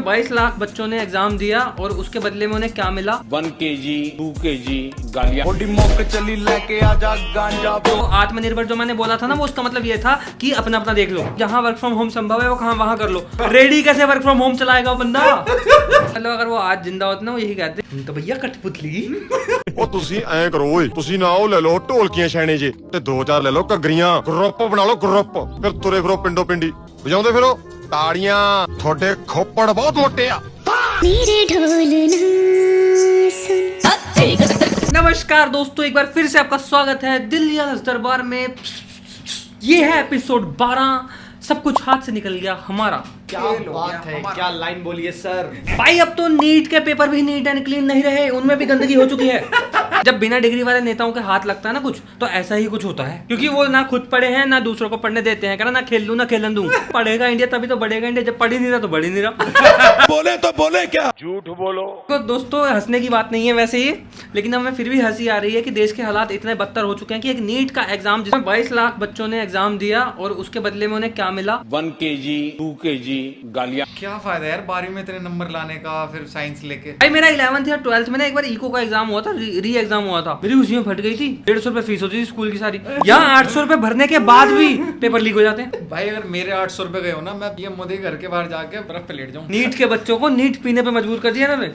22 लाख बच्चों ने एग्जाम दिया और उसके बदले में उन्हें क्या मिला? 1 kg 2 kg गालियां। चली लेके आजा गांजा। तो आत्मनिर्भर जो मैंने बोला था ना, वो उसका मतलब ये था कि अपना अपना देख लो, जहाँ वर्क फ्रॉम होम संभव है वो कहाँ वहाँ कर लो। रेडी कैसे वर्क फ्रॉम होम चलाएगा वो बंदा? मतलब अगर वो आज जिंदा होते ना, वो यही कहते तो भैया कठपुतली। ਉਹ ਤੁਸੀਂ ਐਂ ਕਰੋ ਓਏ, ਤੁਸੀਂ ਨਾ ਉਹ ਲੈ ਲਓ ਢੋਲਕੀਆਂ ਛੈਣੇ ਜੇ ਤੇ 2-4 ਲੈ ਲਓ ਘੱਗਰੀਆਂ, ਗਰੁੱਪ ਬਣਾ ਲਓ ਗਰੁੱਪ, ਫਿਰ ਤੁਰੇ ਫਿਰੋ ਪਿੰਡੋ ਪਿੰਡੀ ਵਜਾਉਂਦੇ ਫਿਰੋ ਤਾੜੀਆਂ। ਤੁਹਾਡੇ ਖੋਪੜ ਬਹੁਤ ਮੋਟੇ ਆ। नमस्कार दोस्तों, एक बार फिर से आपका स्वागत है दिल्ली दरबार में। ये है एपिसोड 12। सब कुछ हाथ से निकल गया हमारा। क्या बात है, क्या लाइन बोलिए सर। भाई अब तो नीट के पेपर भी नीट एंड क्लीन नहीं रहे, उनमें भी गंदगी हो चुकी है। जब बिना डिग्री वाले नेताओं के हाथ लगता है ना कुछ, तो ऐसा ही कुछ होता है, क्योंकि वो ना खुद पढ़े हैं ना दूसरों को पढ़ने देते हैं। ना खेल लूं ना खेलन दूं। पढ़ेगा इंडिया तभी तो बढ़ेगा इंडिया, जब पढ़ ही नहीं रहा तो बढ़ ही नहीं रहा। बोले तो बोले क्या, झूठ बोलो। तो दोस्तों हंसने की बात नहीं है वैसे ही, लेकिन हमें फिर भी हंसी आ रही है कि देश के हालात इतने बदतर हो चुके हैं कि एक नीट का एग्जाम जिसमें 22 लाख बच्चों ने एग्जाम दिया और उसके बदले में उन्हें क्या मिला? 1 kg 2 kg गालियां। क्या फायदा यार 12वीं में इतने नंबर लाने का, फिर साइंस लेके। भाई मेरा 11th या 12th में ना एक बार इको का एग्जाम हुआ था, री एग्जाम हुआ था। मेरी खुशी में फट गई थी। 150 रुपए फीस होती थी स्कूल की सारी, यहाँ 800 रुपए भरने के बाद भी पेपर लीक हो जाते हैं। भाई अगर मेरे 800 रुपए गए हो ना, मैं पीएम मोदी घर के बाहर जाके बर्फ पे लेट जाऊं। नीट के बच्चों को नीट पीने पे मजबूर कर दिया ना मैं।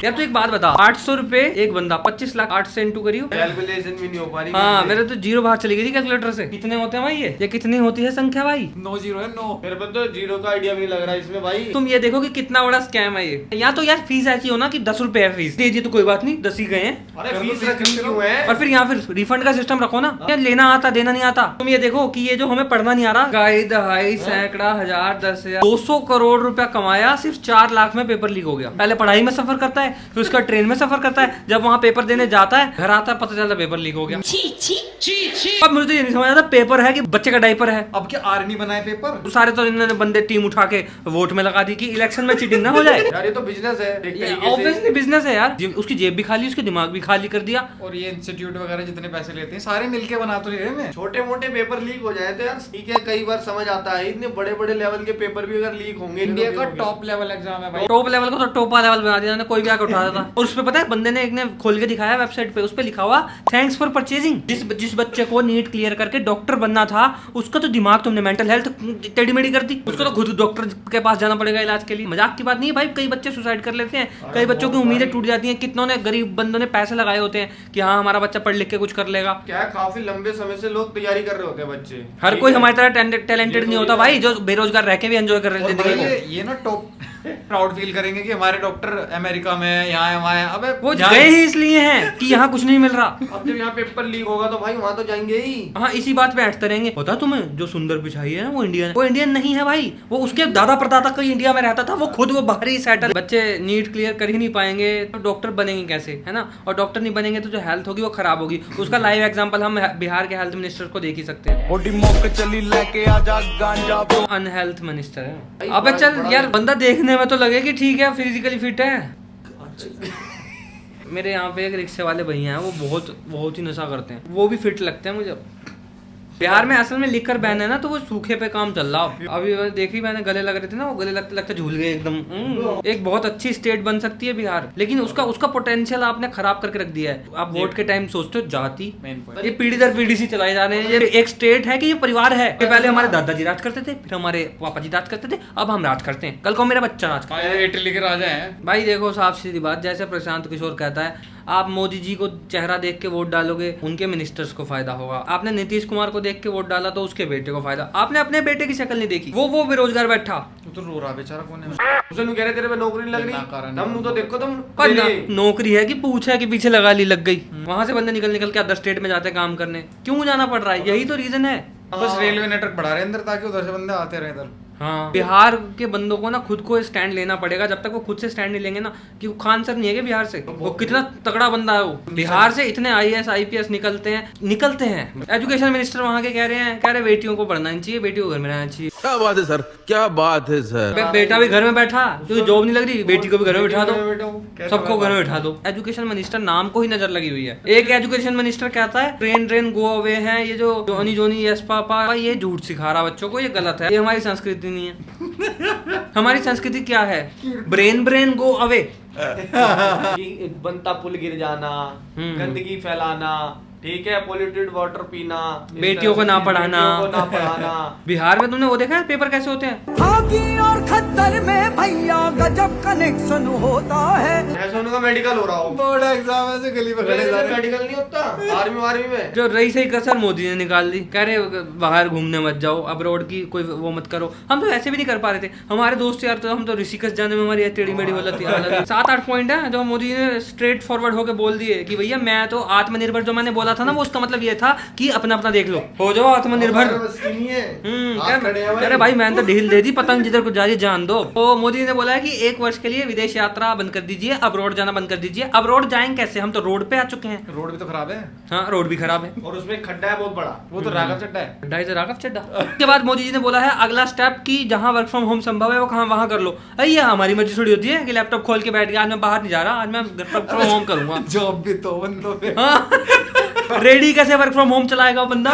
यार तो एक बात बता, 800 रुपए एक बंदा, 25 लाख 8 से इंटू करियो। कैलकुलेशन भी नहीं हो पा रही। हाँ मेरे तो जीरो बाहर चली गई थी कैलकुलेटर से। कितने होते हैं भाई ये कितनी होती है संख्या भाई? 9 जीरो है 9। मेरे को तो जीरो का आइडिया भी नहीं लग रहा है इसमें भाई। तुम ये देखो कि कितना बड़ा स्कैम है ये। या तो यार फीस ऐसी हो ना कि 10 रुपए है फीस, दीजिए तो कोई बात नहीं, 10 ही गए हैं। अरे फीस रखनी क्यों है? और फिर यहाँ फिर रिफंड का सिस्टम रखो ना। यार लेना आता देना नहीं आता। तुम ये देखो कि ये जो हमें पढ़ना नहीं आ रहा, गाई दहाई सैकड़ा हजार 10,000 200 करोड़ रुपया कमाया, सिर्फ 4 लाख में पेपर लीक हो गया। पहले पढ़ाई में सफर करता है, फिर उसका ट्रेन में सफर करता है, जब वहाँ पेपर देने जाता है घर आता है पता चलता पेपर लीक हो गया। अब मुझे तो ये नहीं समझ आता पेपर है कि बच्चे का डायपर है। अब क्या आर्मी बनाए पेपर? तो सारे तो इन्होंने बंदे टीम उठा के वोट में लगा दी कि इलेक्शन में चीटिंग ना हो जाए। यार ये तो बिजनेस है एक तरीके से। ऑब्वियसली बिजनेस है यार। उसकी जेब भी खाली, उसके दिमाग भी खाली कर दिया। और ये इंस्टीट्यूट वगैरह जितने पैसे लेते हैं सारे मिलके बना तो रहे हैं। छोटे मोटे पेपर लीक हो जाए तो यार ठीक है, कई बार समझ आता है। इतने बड़े बड़े लेवल के पेपर भी अगर लीक होंगे, इंडिया का टॉप लेवल एग्जाम है भाई। टॉप लेवल को तो टोपा लेवल बना दिया, कोई भी आके उठा देता। और उस पे पता है बंदे ने एक ने खोल के दिखाया वेबसाइट पे, उस पे लिखा हुआ थैंक्स फॉर परचेजिंग। जिस बच्चे को नीट क्लियर करके डॉक्टर बनना था, उसका तो दिमाग तुमने मेंटल हेल्थ टेढ़ी मेढ़ी कर दी। उसको तो खुद डॉक्टर के पास जाना पड़ेगा इलाज के लिए। मजाक की बात नहीं है भाई, कई बच्चे सुसाइड कर लेते हैं, कई बच्चों की उम्मीदें टूट जाती हैं। कितनों ने गरीब बंदों ने पैसे लगाए होते हैं कि हाँ हमारा बच्चा पढ़ लिख के कुछ कर लेगा। क्या है, काफी लंबे समय से लोग तैयारी कर रहे होते हैं बच्चे। हर कोई हमारी तरह टैलेंटेड नहीं होता भाई, जो बेरोजगार रह के भी एंजॉय कर रहे हैं जिंदगी को। ये ना टॉप प्राउड फील करेंगे कि हमारे डॉक्टर अमेरिका में यहाँ है वहाँ है। अबे वो गए ही इसलिए हैं कि यहाँ कुछ नहीं मिल रहा। अब जब यहाँ पेपर लीक होगा तो भाई वहाँ तो जाएंगे ही। हाँ इसी बात पे अटते रहेंगे। पता तुम्हें जो सुंदर पिछाई है ना वो इंडियन नहीं है भाई, वो उसके दादा परदादा कोई इंडिया में रहता था, वो खुद वो बाहरी सेटल। बच्चे नीट क्लियर कर ही नहीं पाएंगे तो डॉक्टर बनेंगे कैसे, है ना? और डॉक्टर नहीं बनेंगे तो जो हेल्थ होगी वो खराब होगी। उसका लाइव एग्जाम्पल हम बिहार के हेल्थ मिनिस्टर को देख ही सकते हैं। चली लेके आजा गांजा। अनहेल्थ मिनिस्टर है। अबे चल यार, बंदा देखने में तो लगे कि ठीक है फिजिकली फिट है। मेरे यहाँ पे एक रिक्शे वाले भैया हैं, वो बहुत ही नशा करते हैं, वो भी फिट लगते हैं मुझे। बिहार में असल में लिकर बैन है ना, तो वो सूखे पे काम चल रहा। अभी देखी मैंने, गले लग रहे थे ना, वो गले लगते लगते झूल गए एकदम। एक बहुत अच्छी स्टेट बन सकती है बिहार, लेकिन उसका पोटेंशियल आपने खराब करके रख दिया है। आप वोट के टाइम सोचते हो जाति, ये पीढ़ी दर पीढ़ी से चलाए जा रहे हैं। ये एक स्टेट है कि ये परिवार है। पहले हमारे दादाजी राज करते थे, फिर हमारे पापा जी राज करते थे, अब हम राज करते हैं, कल को मेरा बच्चा राज करता है। इटली के राजा हैं भाई। देखो साफ सीधी बात, जैसे प्रशांत किशोर कहता है, आप मोदी जी को चेहरा देख के वोट डालोगे, उनके मिनिस्टर्स को फायदा होगा। आपने नीतीश कुमार को देख के वोट डाला तो उसके बेटे को फायदा। आपने अपने बेटे की शक्ल नहीं देखी, वो बेरोजगार बैठा। तो रो रहा बेचारा कौन है? उसे कह रहे तेरे पे नौकरी नहीं लग रही, तुम तो देखो तुम। पर नौकरी है कि पूछा कि पीछे लगा ली, लग गई। वहां से बंदे निकल के अदर स्टेट में जाते हैं काम करने। क्यों जाना पड़ रहा है? यही तो रीजन है। बस रेलवे नेटवर्क बढ़ा रहे हैं अंदर, ताकि उधर से बंदे आते रहे इधर। हाँ बिहार के बंदों को ना खुद को स्टैंड लेना पड़ेगा। जब तक वो खुद से स्टैंड नहीं लेंगे ना, कि वो खान सर नहीं है कि बिहार से, वो कितना तगड़ा बंदा है वो। बिहार से इतने IAS IPS निकलते हैं। एजुकेशन मिनिस्टर वहाँ के कह रहे बेटियों को पढ़ना नहीं चाहिए, बेटियों को घर में रहना चाहिए। क्या बात है सर, क्या बात है सर। बेटा भी घर में बैठा, क्योंकि जॉब नहीं लग रही, बेटी को भी घर में बैठा दो, सबको घर में बैठा दो। एजुकेशन मिनिस्टर नाम को ही नजर लगी हुई है। एक एजुकेशन मिनिस्टर कहता है ट्रेन गो अवे है, ये जो जोनी जोनी यस पापा, ये झूठ सिखा रहा बच्चों को, ये गलत है, ये हमारी संस्कृति संस्कृति नहीं है। हमारी संस्कृति क्या है? Brain go away. कि बनता पुल गिर जाना, गंदगी फैलाना, ठीक है, पोल्यूटेड वाटर पीना, बेटियों को ना पढ़ाना। बिहार में तुमने वो देखा है पेपर कैसे होते हैं? खाकी और खद्दर में भैया गजब कनेक्शन होता है। ऐसा उनका मेडिकल हो रहा हो, बोर्ड एग्जाम है से गली में खड़े जा रहे। मेडिकल नहीं होता आर्मी में। जो रही सही कसर मोदी ने निकाल दी, कह रहे बाहर घूमने मत जाओ, अब्रॉड की कोई वो मत करो। हम तो ऐसे भी नहीं कर पा रहे थे। हमारे दोस्त यार, तो हम तो ऋषिकेश जाने में हमारी टेढ़ी मेढ़ी हालत थी। 7-8 पॉइंट है जो मोदी ने स्ट्रेट फॉरवर्ड होकर बोल दिए कि भैया मैं तो आत्मनिर्भर, जो मैंने बोला था ना, वो उसका मतलब ये था कि अपना अपना देख लो, हो जाओ आत्मनिर्भर। अरे भाई मैंने तो ढील दे दी, पतंग जिधर को जा रही जान दो। तो मोदी ने बोला है कि 1 वर्ष के लिए विदेश यात्रा बंद कर दीजिए, अब्रॉड जाना बंद कर दीजिए। अब्रॉड जाएंगे कैसे? हम तो रोड पे आ चुके हैं। रोड भी तो खराब है। हाँ, रोड भी खराब है और उसमें खड्डा है बहुत बड़ा, वो तो राघव चड्डा है। ढाई से राघव चड्डा। उसके बाद मोदी जी ने बोला है अगला स्टेप कि जहां वर्क फ्रॉम होम संभव है वो कहां वहां कर लो। अरे ये हमारी मर्जी थोड़ी होती है कि लैपटॉप खोल के बैठ गया, आज मैं बाहर नहीं जा रहा, आज मैं वर्क फ्रॉम होम करूंगा। जॉब भी तो बंदों पे। रेडी कैसे वर्क फ्रॉम होम चलाएगा वो बंदा?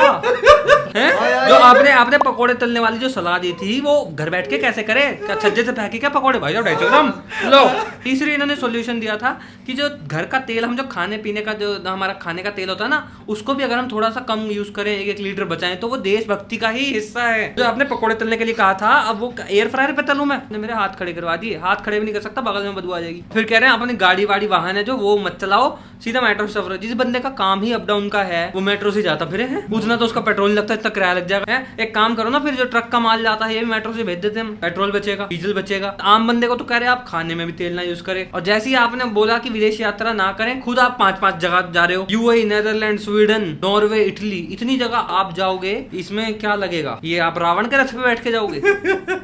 हैं? जो आपने पकोड़े तलने वाली जो सलाह दी थी वो घर बैठ के कैसे करे? क्या छज्जे से फेंके क्या पकोड़े? भाई 250 ग्राम लो। तीसरी इन्होंने सॉल्यूशन दिया था कि जो घर का तेल, हम जो खाने पीने का, जो हमारा खाने का तेल होता है ना, उसको भी अगर हम थोड़ा सा कम यूज करें, 1 लीटर बचाएं, तो वो देशभक्ति का ही हिस्सा है। जो आपने पकोड़े तलने के लिए कहा था, अब वो एयर फ्रायर पे तलूं मैं? मेरे हाथ खड़े करवा दिए। हाथ खड़े भी नहीं कर सकता, बगल में बदबू आ जाएगी। फिर कह रहे हैं अपनी गाड़ी वाड़ी वाहन है जो, वो मत चलाओ, सीधा मेट्रो से सफर। जिस बंदे का काम ही अप डाउन का है वो मेट्रो से जाता फिरे है, उतना तो उसका पेट्रोल लगता है, इतना किराया लग जाएगा। एक काम करो ना, फिर जो ट्रक का माल जाता है ये भी मेट्रो से भेज देते हैं, पेट्रोल बचेगा, डीजल बचेगा। आम बंदे को तो कह रहे आप खाने में भी तेल ना यूज करें। और जैसे ही आपने बोला कि विदेश यात्रा ना करें, खुद आप 5-5 जगह जा रहे हो, UAE, Netherland, Sweden, Norway, Italy, इतनी जगह आप जाओगे, इसमें क्या लगेगा? ये आप रावण के रथ पे बैठ के जाओगे?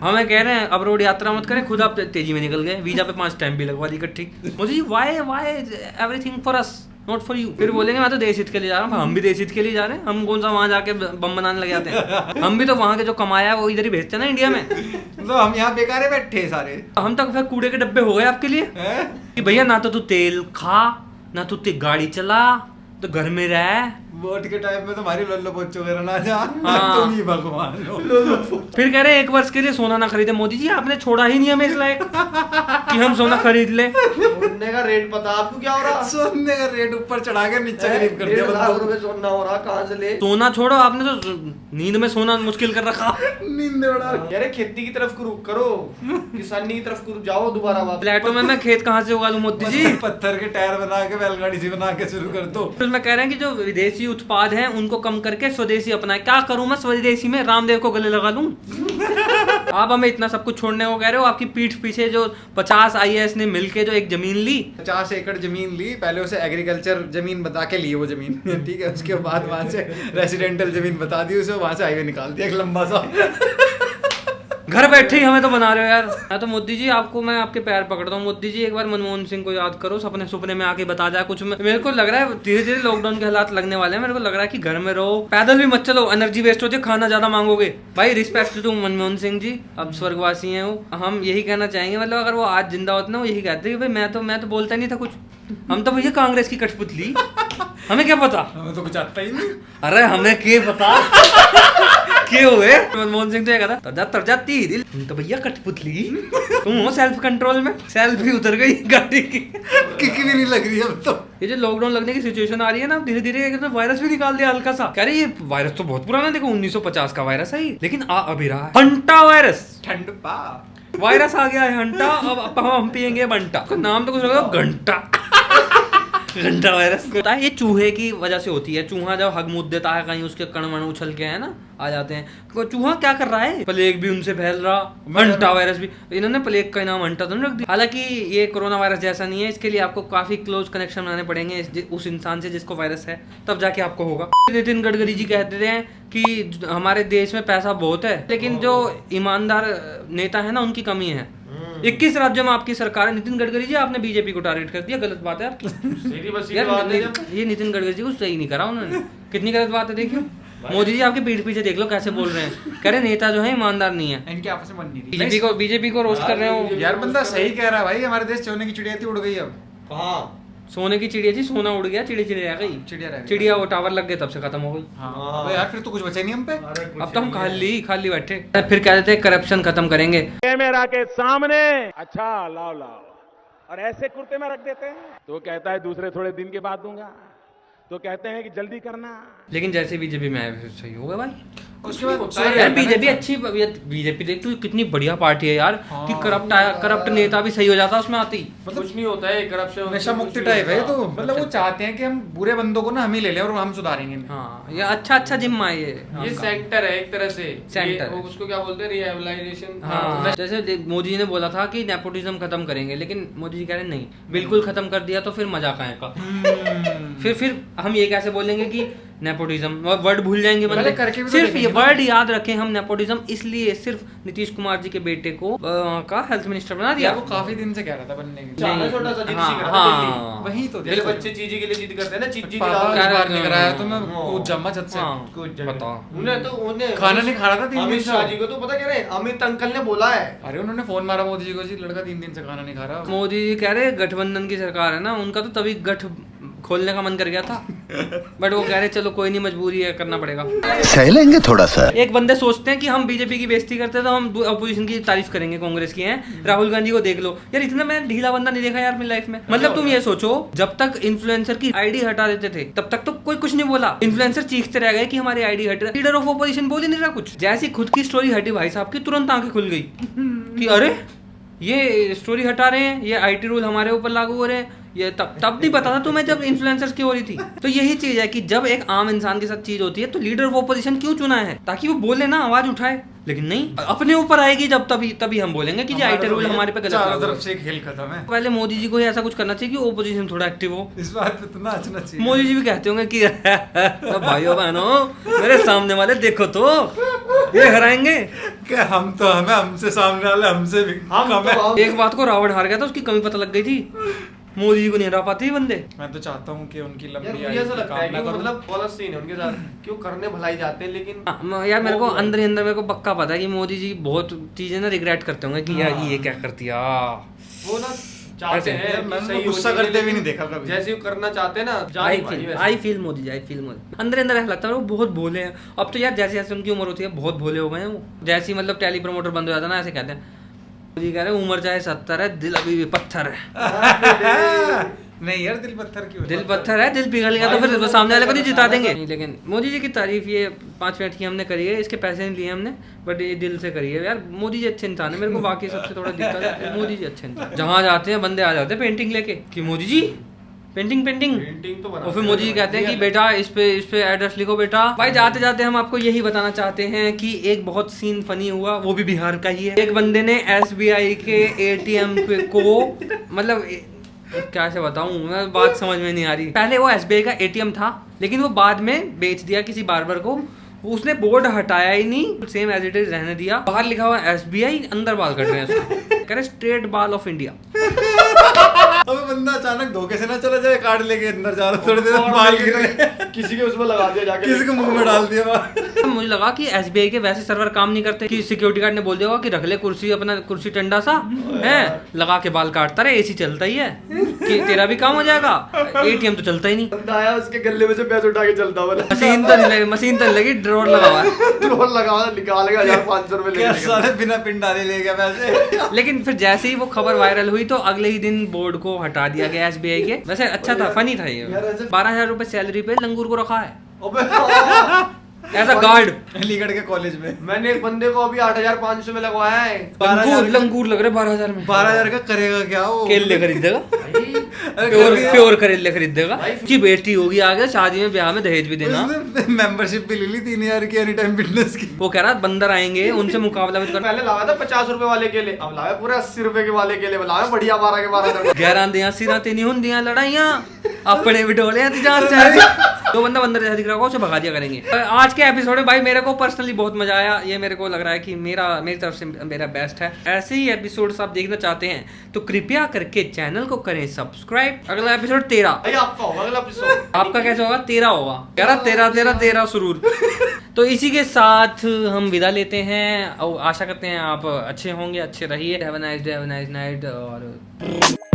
हमें कह रहे हैं अब रोड यात्रा मत करें, खुद आप तेजी में निकल गए, वीजा पे 5 स्टैम्प भी लगवा दी इकट्ठी। मुझे Y everything for us not for you. फिर बोलेंगे मैं तो देश हित के लिए जा रहा हूँ। हम भी देश हित के लिए जा रहे हैं। हम कौन सा वहां जाके बम बनाने लग जाते हैं? हम भी तो वहां के जो कमाया है वो इधर ही भेजते हैं ना इंडिया में। तो हम यहाँ बेकार बैठे सारे। हम तक फिर कूड़े के डब्बे हो गए आपके लिए कि भैया ना तो तू तेल खा, ना तू गाड़ी चला, तो घर में रह। वोट के टाइम में तो हमारी लल्लो बच्चों का ना जा। हाँ। तुम ही भगवान हो। फिर कह रहे हैं 1 वर्ष के लिए सोना ना खरीदे। मोदी जी आपने छोड़ा ही नहीं हमें इस लायक कि हम सोना खरीद ले। सोने का रेट पता आपको क्या हो रहा? सोने का रेट ऊपर चढ़ा के नीचे गरीब कर दिया। 1.5 लाख रुपए सोना हो रहा, कहाँ से ले? सोना छोड़ो, आपने तो नींद में सोना मुश्किल कर रखा। नींद उड़ा। यार खेती की तरफ रुख करो, किसानी की तरफ जाओ दोबारा वापस। फ्लैटों में मैं खेत कहाँ से उगा लूं मोदी जी? पत्थर के टायर बना के बैलगाड़ी से बना के शुरू कर दो। फिर मैं कह रहे हैं कि जो विदेशी उत्पाद हैं उनको कम करके स्वदेशी अपनाएं। क्या करूं मैं स्वदेशी में? रामदेव को गले लगा लूं? आप हमें इतना सब कुछ छोड़ने को कह रहे हो? आपकी पीठ पीछे जो 50 IAS ने मिलके जो एक जमीन ली, 50 एकड़ जमीन ली, पहले उसे एग्रीकल्चर जमीन बता के ली वो जमीन, ठीक है। उसके बाद वहां से रेसिडेंटल जमीन बता दी उसे, वहां से हाईवे निकाल दिया एक लंबा सा। घर बैठे ही हमें तो बना रहे हो यार। मैं तो मोदी जी आपको, मैं आपके पैर पकड़ता हूँ। मोदी जी एक बार मनमोहन सिंह को याद करो, सपने में आके बता जाए कुछ। मेरे को लग रहा है धीरे धीरे लॉकडाउन के हालात लगने वाले हैं। मेरे को लग रहा है कि घर में रहो, पैदल भी मत चलो, एनर्जी वेस्ट होती है, खाना ज्यादा मांगोगे। भाई रिस्पेक्ट टू मनमोहन सिंह जी, अब स्वर्गवासी हैं वो। हम यही कहना चाहेंगे, मतलब अगर वो आज जिंदा होते ना, वो यही कहते कि भाई मैं तो बोलता नहीं था कुछ, हम तो भैया कांग्रेस की कठपुतली, हमें क्या पता, हमें तो कुछ आता ही नहीं। अरे हमें क्या पता क्या हुए। मनमोहन सिंह तो ये कहता तरजाती दिल, तुम तो भैया कठपुतली, तुम हो सेल्फ कंट्रोल में। सेल्फ भी उतर गई गाड़ी की, किक भी नहीं लग रही अब तो। ये जो लॉकडाउन लगने की सिचुएशन आ रही है ना, धीरे धीरे वायरस भी निकाल दिया हल्का सा। कह रहे ये वायरस तो बहुत पुराना है, देखो 1950 का वायरस है, लेकिन आ अभी रहा है। हंटा वायरस, ठंड पा वायरस आ गया है हंटा। अब हम पियेंगे बंटा, नाम तो कुछ होगा घंटा। घंटा वायरस होता है, ये चूहे की वजह से होती है। चूहा जब हग मुद देता है कहीं, उसके कण वण उछल के है ना आ जाते हैं। चूहा क्या कर रहा है? प्लेग भी उनसे फैल रहा, हंटा वायरस भी। इन्होंने प्लेग का नाम हंटा तो नहीं रख दिया। हालांकि ये कोरोना वायरस जैसा नहीं है, इसके लिए आपको काफी क्लोज कनेक्शन बनाने पड़ेंगे उस इंसान से जिसको वायरस है, तब जाके आपको होगा। नितिन गडकरी जी कहते हैं कि हमारे देश में पैसा बहुत है, लेकिन जो ईमानदार नेता है ना उनकी कमी है। 21 राज्यों में आपकी सरकार है। नितिन गडकरी जी आपने बीजेपी को टारगेट कर दिया, गलत बात है यार। ये नितिन गडकरी जी को सही नहीं करा उन्होंने, कितनी गलत बात है। देखियो मोदी जी आपके पीठ पीछे देख लो कैसे बोल रहे हैं, कह रहे नेता जो है ईमानदार नहीं है। इनके आपस में मन नहीं रही। बीजेपी को रोस्ट कर रहे हो यार बंदा सही कह रहा है भाई, हमारे देश सोने की चिड़िया थी, उड़ गई अब। कहाँ सोने की चिड़िया थी, सोना उड़ गया, चिड़िया रह गई। चिड़िया रह गई। चिड़िया वो टावर लग गया तब से खत्म हो गई। हाँ अबे यार फिर तो कुछ बचा ही नहीं हम पे। अब तो हम खाली बैठे। फिर कह देते करप्शन खत्म करेंगे। कैमरा के सामने अच्छा लाओ और ऐसे कुर्ते में रख देते हैं तो कहता है दूसरे थोड़े दिन के बाद दूंगा, तो कहते हैं कि जल्दी करना। लेकिन जैसे बीजेपी में आए सही होगा भाई। उसके बाद यार बीजेपी अच्छी, बीजेपी देख तू कितनी बढ़िया पार्टी है यार कि करप्ट नेता भी सही हो जाता उसमें आती। मतलब कुछ नहीं होता है करप्शन, नशा मुक्ति टाइप है तो मतलब वो चाहते हैं कि हम बुरे बंदों को ना हम ही ले लें और हम सुधारेंगे। हाँ ये अच्छा जिम्मा है ये सेंटर है एक तरह से। सेंटर उसको क्या बोलते हैं, रिहेबिलिटेशन। हाँ जैसे मोदी जी ने बोला था कि नेपोटिज्म खत्म करेंगे, लेकिन मोदी जी कह रहे नहीं, बिल्कुल खत्म कर दिया तो फिर मजाक आएगा। फिर हम ये कैसे बोलेंगे कि नेपोटिज्म, वर्ड भूल जाएंगे बंदे। करके भी तो सिर्फ ये वर्ड याद रखें हम, नेपोटिज्म इसलिए सिर्फ नीतीश कुमार जी के बेटे को का हेल्थ मिनिस्टर बना दिया। वो काफी दिन से कह रहा था बनने की। नहीं, छोटा सा जिद हाँ, सी कर रहा था दिल्ली। हाँ। वही तो मेरे बच्चे चीजी के लिए जिद करते हैं ना, चीजी पापा दिलाओ। इस बार नहीं कराया तो मैं कूद जाऊंगा छत से। हाँ, बताओ उन्हें खाना नहीं खा रहा था 3 दिन अमित से। शाह जी को तो पता कह रहे अमित अंकल ने बोला है। अरे उन्होंने फोन मारा मोदी जी को, जी लड़का 3 दिन से खाना नहीं खा रहा। मोदी जी कह रहे गठबंधन की सरकार है ना, उनका तो तभी गठ खोलने का मन कर गया था, बट वो कह रहे चलो कोई नहीं, मजबूरी है, करना पड़ेगा। सह लेंगे थोड़ा सा। एक बंदे सोचते हैं कि हम बीजेपी की बेइज्जती करते हैं तो हम अपोजिशन की तारीफ करेंगे, कांग्रेस की हैं। राहुल गांधी को देख लो यार, इतना मैं ढीला बंदा नहीं देखा यार मेरी लाइफ में। मतलब तुम ये सोचो, जब तक इन्फ्लुएंसर की आईडी हटा देते थे तब तक तो कोई कुछ नहीं बोला। इन्फ्लुएंसर चीखते रह गए कि हमारी आईडी हट रही, लीडर ऑफ ऑपोजिशन बोल ही नहीं रहा कुछ। जैसी खुद की स्टोरी हटी भाई साहब की, तुरंत आंखें खुल गई कि अरे ये स्टोरी हटा रहे हैं, ये आईटी रूल हमारे ऊपर लागू हो रहे हैं। ये तब नहीं पता था तुम्हें जब इन्फ्लुएंसर्स की हो रही थी। तो यही चीज है कि जब एक आम इंसान के साथ चीज होती है तो लीडर ऑफ ऑपोजिशन क्यों चुना है, ताकि वो बोले ना, आवाज उठाए। लेकिन नहीं, अपने ऊपर आएगी जब तभी हम बोलेंगे कि आईटी रूल हमारे पे गलत चारों लागू तरफ है। से खेल खत्म है। पहले मोदी जी को ही ऐसा कुछ करना चाहिए कि ओपोजिशन थोड़ा एक्टिव हो। इस बात पे तो नाचना चाहिए। मोदी जी भी कहते होंगे कि भाइयों बहनों मेरे सामने वाले देखो तो ये हराएंगे। क्या हम तो हमें हमसे सामने वाले हमसे भी कम है। एक बात को रावण हार गया था, उसकी कमी पता लग गई थी। मोदी जी को नहीं हरा पाते बंदे। मैं तो चाहता हूँ कि उनकी यार लंबी मुझे आयु ऐसा की लगता है कि कामना करूं। मतलब पॉलिसी है उनके साथ, क्यों करने भलाई जाते हैं लेकिन यार मेरे को अंदर ही अंदर मेरे को पक्का पता है कि मोदी जी बहुत चीजें ना रिग्रेट करते होंगे कि यार ये क्या कर दिया। वो ना चाहते हैं कि मैंने सही गुस्सा हो जाए, करते भी लेकिन नहीं देखा कभी। जैसे वो करना चाहते हैं ना, जा नहीं पाई वैसे। I feel Modi ji. अंदर अंदर ऐसा लगता है वो बहुत भोले हैं। अब तो यार जैसे जैसे उनकी उम्र होती है बहुत भोले हो गए हैं वो। जैसे ही मतलब टेली प्रमोटर बंद हो जाता है ना, ऐसे कहते हैं मोदी कह रहे उम्र चाहे 70 है, दिल अभी भी पत्थर है। नहीं यार, दिल पत्थर क्यों? दिल पत्थर है, दिल पिघल गया तो फिर वो सामने वाले को नहीं जिता देंगे। लेकिन मोदी जी की तारीफ ये 5 मिनट की हमने करी है, इसके पैसे नहीं लिए हमने, बट ये दिल से करी है यार। मोदी जी अच्छे इंसान है, मेरे को बाकी सबसे थोड़ा दिक्कत है, मोदी जी अच्छे इंसान। जहाँ जाते हैं बंदे आ जाते हैं पेंटिंग लेके कि मोदी जी पेंटिंग पेंटिंग तो बना। और फिर मोदी जी कहते हैं कि बेटा इस पे एड्रेस लिखो बेटा। भाई जाते जाते हम आपको यही बताना चाहते हैं कि एक बहुत सीन फनी हुआ, वो भी बिहार का ही है। एक बंदे ने SBI के ATM को मतलब क्या से बताऊं मैं, बात समझ में नहीं आ रही। पहले वो SBI का ATM था, लेकिन वो बाद में बेच दिया किसी बार्बर को। उसने बोर्ड हटाया ही नहीं, सेम एज इट इज रहने दिया। बाहर लिखा हुआ SBI, अंदर बाल कट रहे हैं उसके। कह रहे स्ट्रेट बाल ऑफ इंडिया। अबे बंदा अचानक धोखे से ना चला जाए, कार्ड लेके अंदर जा रहा, थोड़ी देर में बाल गिर गए, किसी के उसमें लगा दिया जाके, किसी को मुंह में डाल दिया बाल। मुझे लगा कि SBI के वैसे सर्वर काम नहीं करते कि सिक्योरिटी गार्ड ने बोल दिया होगा कि रख ले कुर्सी, अपना कुर्सी टंडा सा है, लगा के बाल काटता रहे, AC चलता ही है कि तेरा भी काम हो जाएगा। ATM तो चलता ही नहीं। बंदा आया उसके गले में से पैसे उठा के चलता वाला। मशीन तो नहीं लगी, मशीन तो नहीं लगी, ड्रोन लगा हुआ है। ड्रोन लगा हुआ, निकालेगा 1500 रुपए क्या लेके। साले बिना पिन डाले ले गया पैसे। लेकिन फिर जैसे ही वो खबर वायरल हुई तो अगले ही दिन बोर्ड को हटा दिया गया SBI के। वैसे अच्छा था, फनी था ये। 12,000 रुपए सैलरी पे लंगूर को रखा है एज अ गार्ड अलीगढ़ के कॉलेज में। मैंने एक बंदे को अभी 8,500 में लगवाया है। लंगूर लग रहे 12,000 में। 12,000 का करेगा क्या वो? केले खरीदेगा, अरे प्योर करेले खरीदेगा। की बेटी होगी आगे शादी में ब्याह में दहेज भी देना। मेंबरशिप भी ले ली 3,000 की एनी टाइम फिटनेस की। वो कह रहा बंदर आएंगे उनसे मुकाबला भी करना। पहले लाया था 50 रुपए वाले केले, अब लाया पूरे 80 रुपए के वाले केले। लाया बढ़िया 12 के 12। 11 सिरा नहीं होंदियां लड़ाइयां अपने भी डोले जान चाहिए। तो बंदा बंदर जैसा दिख रहा होगा उसे भगा दिया करेंगे। आज के एपिसोड में भाई मेरे को पर्सनली बहुत मजा आया। ये मेरे को लग रहा है कि मेरी तरफ से मेरा बेस्ट है। ऐसे ही एपिसोड्स आप देखना चाहते हैं तो कृपया करके चैनल को करें सब्सक्राइब। अगला एपिसोड 13 भाई आपका होगा अगला एपिसोड। आपका कैसे होगा? 13 होगा। 13 सुरूर। तो इसी के साथ हम विदा लेते हैं और आशा करते हैं आप अच्छे होंगे, अच्छे रहिए। Have a nice day, have a nice night और